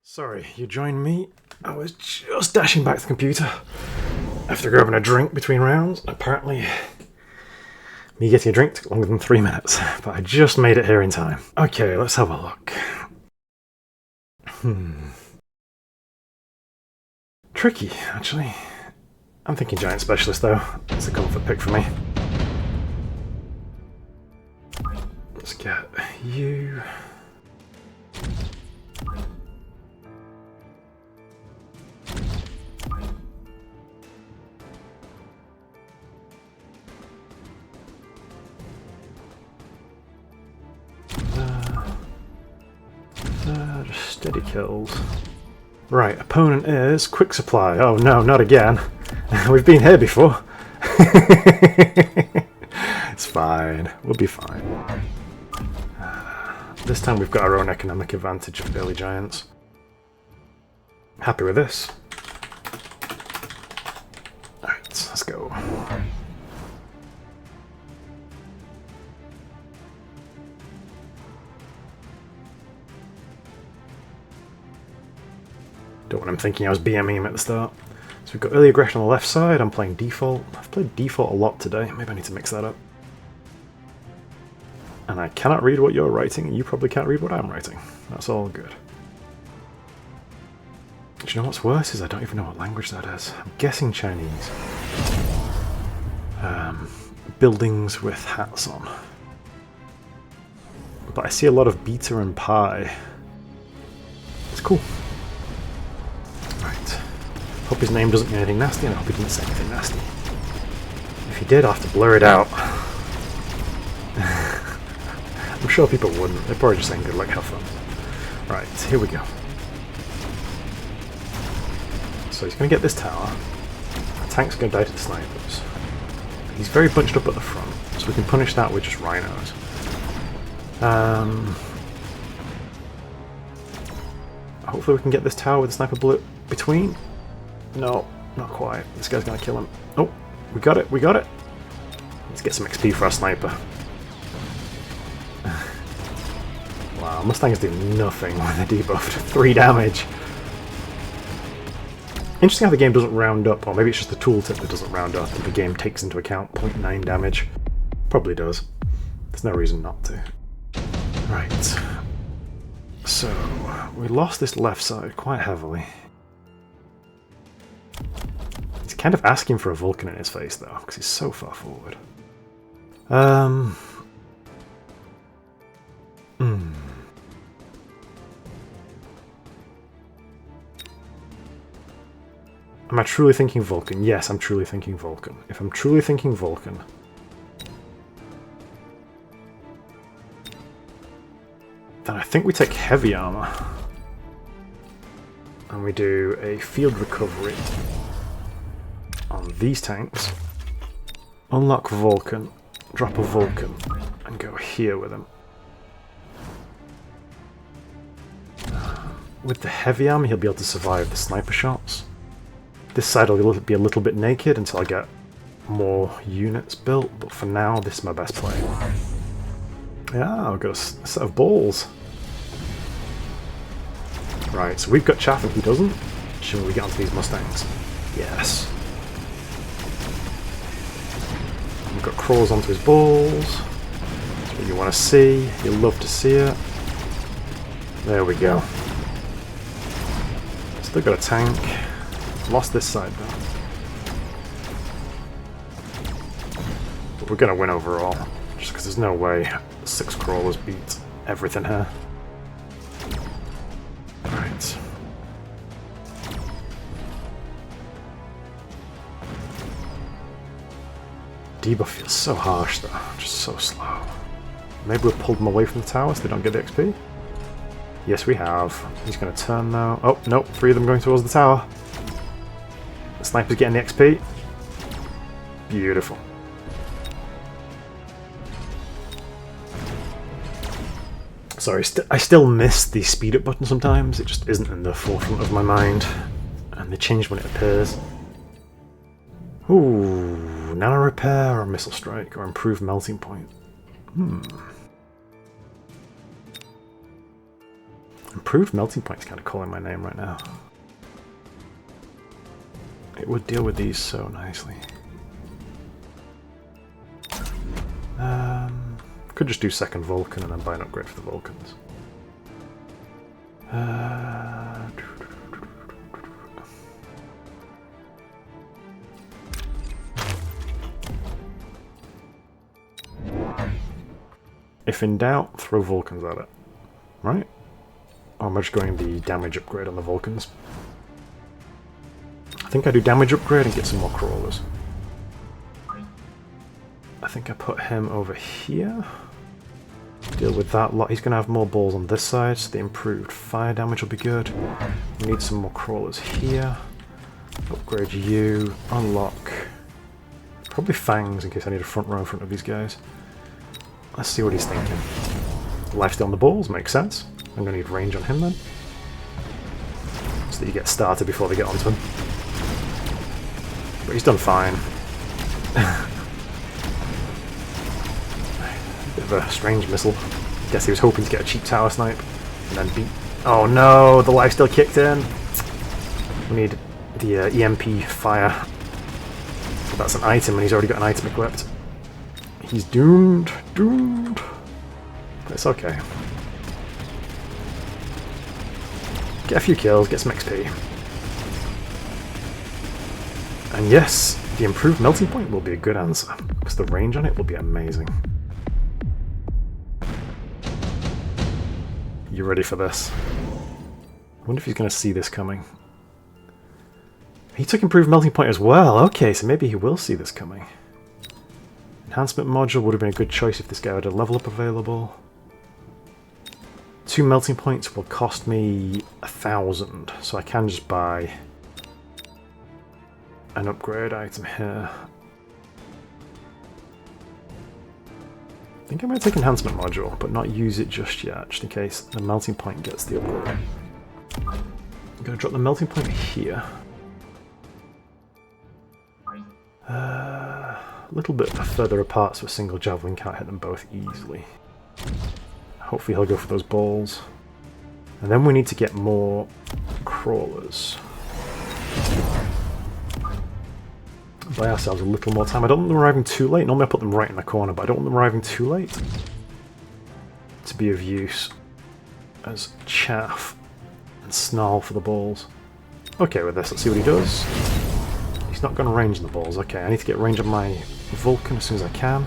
Sorry, you joined me. I was just dashing back to the computer after grabbing a drink between rounds. Apparently, me getting a drink took longer than 3 minutes, but I just made it here in time. Okay, let's have a look. Tricky, actually. I'm thinking Giant Specialist, though. It's a comfort pick for me. Let's get you. Just steady kills. Right, opponent is Quick Supply. Oh no, not again. We've been here before. It's fine. We'll be fine. This time we've got our own economic advantage of early giants. Happy with this. Alright, let's go. Don't want him thinking I was BMing him at the start. So we've got early aggression on the left side. I'm playing default. I've played default a lot today. Maybe I need to mix that up. And I cannot read what you're writing, and you probably can't read what I'm writing. That's all good. Do you know what's worse is I don't even know what language that is. I'm guessing Chinese. Buildings with hats on. But I see a lot of beta and pi. It's cool. Right. Hope his name doesn't mean anything nasty, and I hope he didn't say anything nasty. If he did, I'll have to blur it out. I'm sure people wouldn't. They're probably just saying good luck, have fun. Right, here we go. So he's going to get this tower. The tank's going to die to the snipers. He's very bunched up at the front, so we can punish that with just rhinos. Hopefully we can get this tower with the sniper bullet between. No, not quite. This guy's going to kill him. Oh, we got it, we got it. Let's get some XP for our sniper. Wow, Mustangs do nothing when they're debuffed. 3 damage. Interesting how the game doesn't round up, or maybe it's just the tooltip that doesn't round up, and the game takes into account 0.9 damage. Probably does. There's no reason not to. Right. So, we lost this left side quite heavily. He's kind of asking for a Vulcan in his face, though, because he's so far forward. Am I truly thinking Vulcan? Yes, I'm truly thinking Vulcan. If I'm truly thinking Vulcan, then I think we take heavy armor. And we do a field recovery on these tanks. Unlock Vulcan, drop a Vulcan, and go here with him. With the heavy armor, he'll be able to survive the sniper shots. This side will be a little bit naked until I get more units built, but for now, this is my best play. Yeah, we've got a set of balls. Right, so we've got chaff and he doesn't. Shall we get onto these Mustangs? Yes. We've got crawls onto his balls. That's what you want to see. You'll love to see it. There we go. Still got a tank. Lost this side though. But we're going to win overall. Just because there's no way 6 crawlers beat everything here. Right. Debuff feels so harsh though, just so slow. Maybe we've pulled them away from the tower so they don't get the XP? Yes we have. He's going to turn now. Oh, no, 3 of them going towards the tower. The sniper's getting the XP. Beautiful. Sorry, I still miss the speed up button sometimes. It just isn't in the forefront of my mind. And they change when it appears. Ooh, nano repair or missile strike or improved melting point. Improved melting point is kind of calling my name right now. It would deal with these so nicely. Could just do second Vulcan and then buy an upgrade for the Vulcans. If in doubt, throw Vulcans at it. Right? Or am I just going the damage upgrade on the Vulcans? I think I do damage upgrade and get some more crawlers. I think I put him over here. Deal with that lot. He's going to have more balls on this side, so the improved fire damage will be good. We need some more crawlers here. Upgrade you. Unlock. Probably fangs in case I need a front row in front of these guys. Let's see what he's thinking. Lifesteal on the balls, makes sense. I'm going to need range on him then. So that you get started before they get onto him. But he's done fine. Bit of a strange missile. Guess he was hoping to get a cheap tower snipe. And then beat... Oh no, the lifesteal kicked in. We need the EMP fire. But that's an item and he's already got an item equipped. He's doomed. Doomed. But it's okay. Get a few kills, get some XP. And yes, the improved melting point will be a good answer, because the range on it will be amazing. You ready for this? I wonder if he's going to see this coming. He took improved melting point as well. Okay, so maybe he will see this coming. Enhancement module would have been a good choice if this guy had a level up available. 2 melting points will cost me 1,000, so I can just buy an upgrade item here. I think I'm going to take enhancement module, but not use it just yet, just in case the melting point gets the upgrade. I'm going to drop the melting point here. A little bit further apart so a single javelin can't hit them both easily. Hopefully he'll go for those balls. And then we need to get more crawlers. Buy ourselves a little more time. I don't want them arriving too late. Normally I put them right in the corner, but I don't want them arriving too late to be of use as chaff and snarl for the balls. Okay with this, let's see what he does. He's not going to range in the balls. Okay, I need to get range on my Vulcan as soon as I can.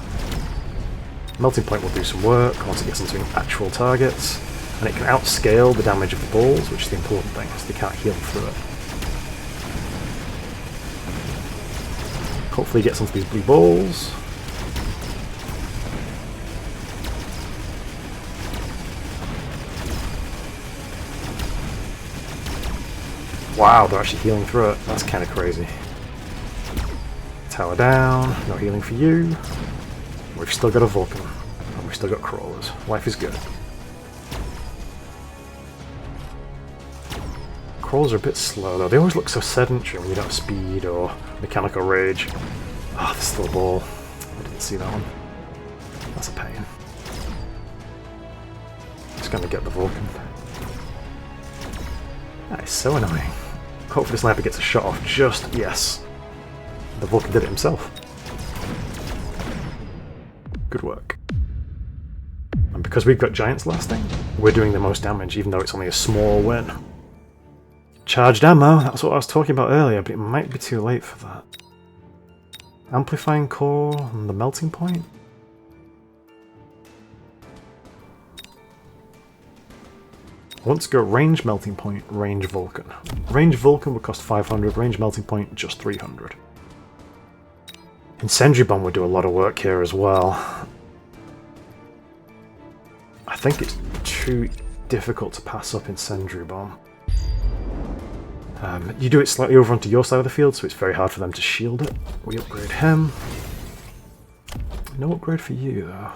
Melting point will do some work once it gets into actual targets, and it can outscale the damage of the balls, which is the important thing, so they can't heal through it. Hopefully he gets onto these blue balls. Wow, they're actually healing through it. That's kind of crazy. Tower down, no healing for you. We've still got a Vulcan, and we've still got crawlers. Life is good. Crawlers are a bit slow though. They always look so sedentary when you don't have speed or mechanical rage. Ah, oh, there's still a ball. I didn't see that one. That's a pain. Just gonna get the Vulcan. That is so annoying. Hopefully the sniper gets a shot off just... Yes. The Vulcan did it himself. Good work. And because we've got Giants lasting, we're doing the most damage, even though it's only a small win. Charged ammo, that's what I was talking about earlier, but it might be too late for that. Amplifying core and the melting point. I want to go range melting point, range Vulcan. Range Vulcan would cost 500, range melting point just 300. Incendiary bomb would do a lot of work here as well. I think it's too difficult to pass up incendiary bomb. You do it slightly over onto your side of the field, so it's very hard for them to shield it. We upgrade him. No upgrade for you though.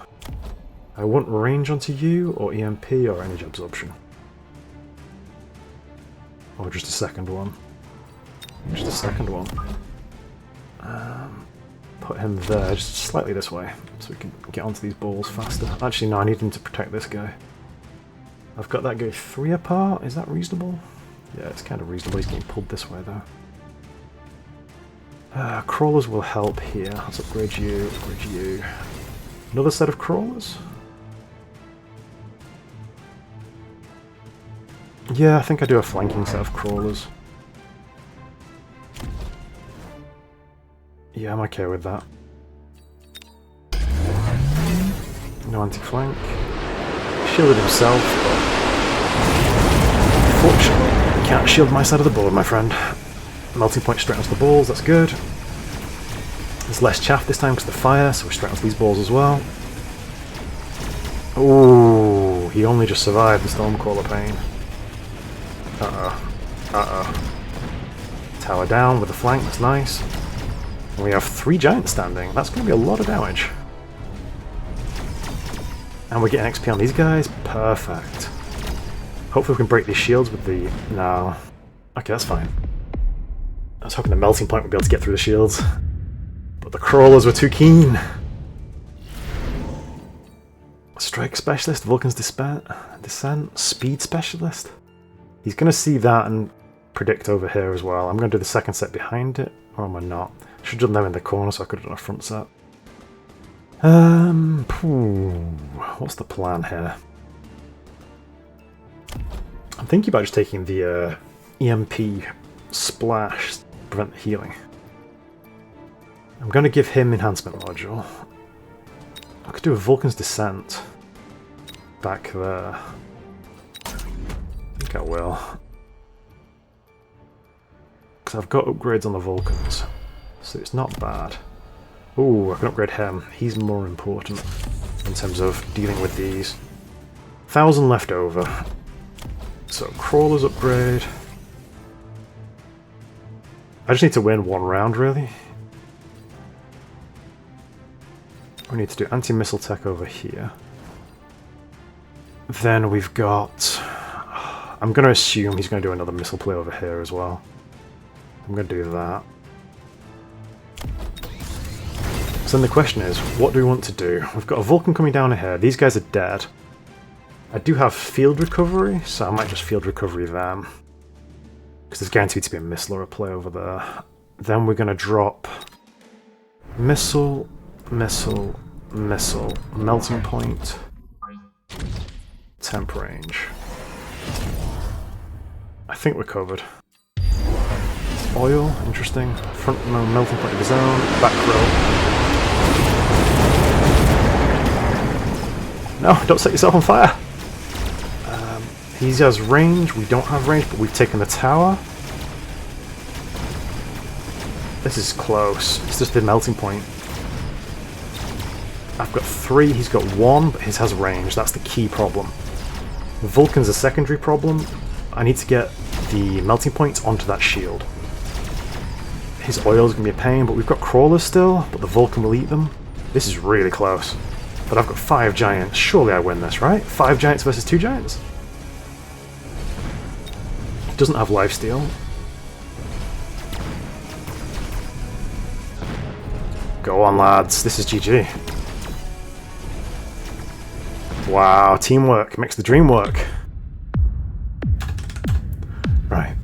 I want range onto you, or EMP, or energy absorption. Or just a second one. Just a second one. Put him there, just slightly this way, so we can get onto these balls faster. Actually, no, I need him to protect this guy. I've got that go 3 apart. Is that reasonable? Yeah, it's kind of reasonable. He's getting pulled this way, though. Crawlers will help here. Let's upgrade you, upgrade you. Another set of crawlers? Yeah, I think I do a flanking set of crawlers. Yeah, I'm okay with that. No anti-flank. Shielded himself, but unfortunately, he can't shield my side of the board, my friend. Melting point straight onto the balls, that's good. There's less chaff this time because of the fire, so we're straight onto these balls as well. Ooh, he only just survived the Stormcaller pain. Uh-oh. Uh-oh. Tower down with the flank, that's nice. And we have 3 giants standing. That's going to be a lot of damage. And we're getting XP on these guys. Perfect. Hopefully we can break these shields with the... No. Okay, that's fine. I was hoping the melting point would be able to get through the shields. But the crawlers were too keen. Strike specialist, Vulcan's descent, speed specialist. He's going to see that and predict over here as well. I'm going to do the second set behind it. Or am I not? I should have done them in the corner so I could have done a front set. What's the plan here? I'm thinking about just taking the EMP splash to prevent the healing. I'm going to give him enhancement module. I could do a Vulcan's descent back there. I think I will. Because I've got upgrades on the Vulcans, so it's not bad. Ooh, I can upgrade him. He's more important in terms of dealing with these. 1,000 left over. So, crawlers upgrade. I just need to win 1 round, really. We need to do anti-missile tech over here. Then we've got... I'm going to assume he's going to do another missile play over here as well. I'm going to do that. So then the question is, what do we want to do? We've got a Vulcan coming down here. These guys are dead. I do have field recovery, so I might just field recovery them. Because there's guaranteed to be a missile or a play over there. Then we're going to drop missile, missile, missile, melting point, temp range. I think we're covered. Oil, interesting. Front melting point of his own. Back row. No, don't set yourself on fire! He has range, we don't have range, but we've taken the tower. This is close. It's just the melting point. I've got 3, he's got 1, but his has range. That's the key problem. Vulcan's a secondary problem. I need to get the melting points onto that shield. His oil's going to be a pain, but we've got crawlers still, but the Vulcan will eat them. This is really close. But I've got 5 giants. Surely I win this, right? 5 giants versus 2 giants? He doesn't have lifesteal. Go on, lads. This is GG. Wow, teamwork makes the dream work. Right.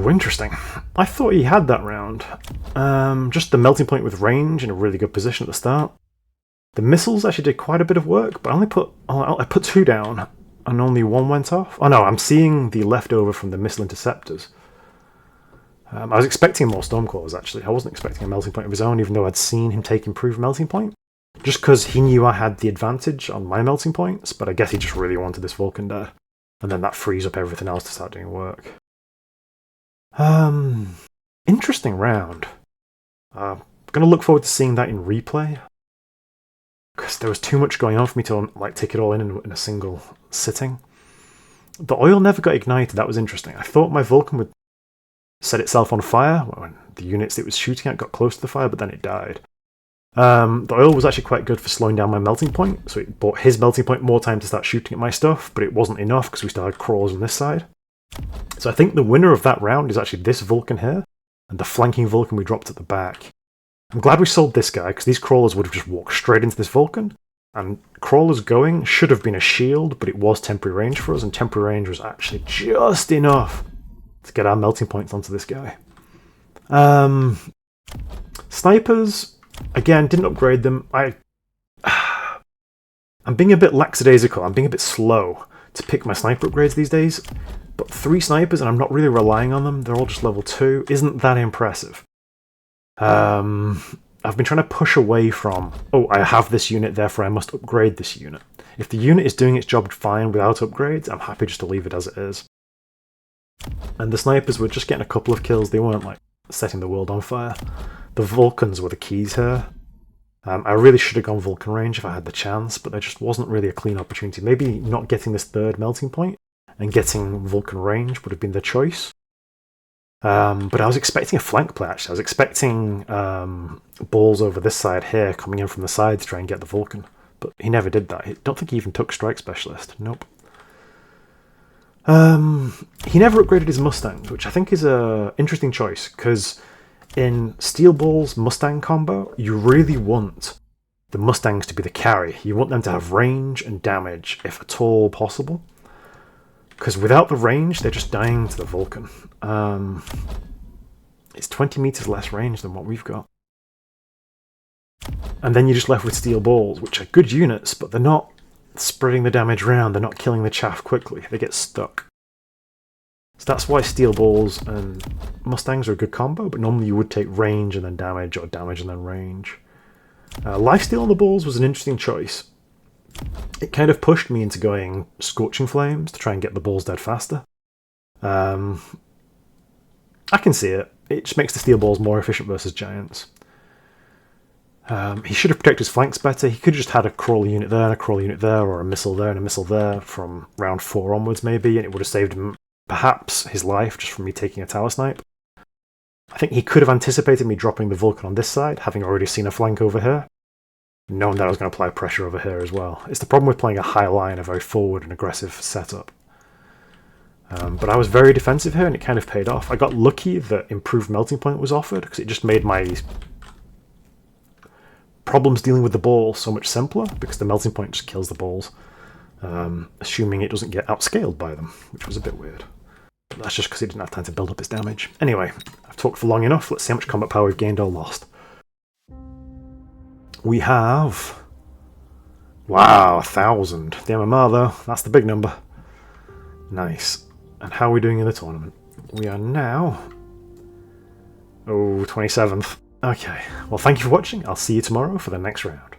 Interesting. I thought he had that round. Just the melting point with range in a really good position at the start. The missiles actually did quite a bit of work, but I put 2 down and only 1 went off. Oh no, I'm seeing the leftover from the missile interceptors. I was expecting more Stormcallers actually. I wasn't expecting a melting point of his own, even though I'd seen him take improved melting point. Just because he knew I had the advantage on my melting points, but I guess he just really wanted this Vulcan there. And then that frees up everything else to start doing work. Interesting round. I'm going to look forward to seeing that in replay. Because there was too much going on for me to take it all in a single sitting. The oil never got ignited, that was interesting. I thought my Vulcan would set itself on fire when the units it was shooting at got close to the fire, but then it died. The oil was actually quite good for slowing down my melting point, so it bought his melting point more time to start shooting at my stuff, but it wasn't enough because we still had crawlers on this side. So I think the winner of that round is actually this Vulcan here, and the flanking Vulcan we dropped at the back. I'm glad we sold this guy, because these crawlers would have just walked straight into this Vulcan, And Crawler's going should have been a shield, but it was temporary range for us, and temporary range was actually just enough to get our melting points onto this guy. Snipers, again, didn't upgrade them. I'm being a bit lackadaisical. I'm being a bit slow to pick my sniper upgrades these days. But 3 snipers, and I'm not really relying on them. They're all just level 2. Isn't that impressive? I've been trying to push away from, oh, I have this unit, therefore I must upgrade this unit. If the unit is doing its job fine without upgrades, I'm happy just to leave it as it is. And the snipers were just getting a couple of kills. They weren't, like, setting the world on fire. The Vulcans were the keys here. I really should have gone Vulcan range if I had the chance, but there just wasn't really a clean opportunity. Maybe not getting this 3rd melting point and getting Vulcan range would have been the choice. But I was expecting a flank play, actually. I was expecting balls over this side here coming in from the side to try and get the Vulcan. But he never did that. I don't think he even took Strike Specialist. Nope. He never upgraded his Mustangs, which I think is an interesting choice, because in Steelball's Mustang combo, you really want the Mustangs to be the carry. You want them to have range and damage, if at all possible. Because without the range, they're just dying to the Vulcan. It's 20 meters less range than what we've got. And then you're just left with steel balls, which are good units, but they're not spreading the damage around. They're not killing the chaff quickly. They get stuck. So that's why steel balls and Mustangs are a good combo, but normally you would take range and then damage, or damage and then range. Lifesteal on the balls was an interesting choice. It kind of pushed me into going Scorching Flames to try and get the balls dead faster. I can see it. It just makes the steel balls more efficient versus giants. He should have protected his flanks better. He could have just had a crawler unit there and a crawler unit there, or a missile there and a missile there from round 4 onwards maybe, and it would have saved him perhaps his life just from me taking a tower snipe. I think he could have anticipated me dropping the Vulcan on this side, having already seen a flank over here, knowing that I was going to apply pressure over here as well. It's the problem with playing a high line, a very forward and aggressive setup. But I was very defensive here, and it kind of paid off. I got lucky that improved melting point was offered, because it just made my problems dealing with the ball so much simpler, because the melting point just kills the balls, assuming it doesn't get outscaled by them, which was a bit weird. But that's just because he didn't have time to build up his damage. Anyway, I've talked for long enough. Let's see how much combat power we've gained or lost. We have... wow, 1,000. The MMR though, that's the big number. Nice. And how are we doing in the tournament? We are now... oh, 27th. Okay, well thank you for watching. I'll see you tomorrow for the next round.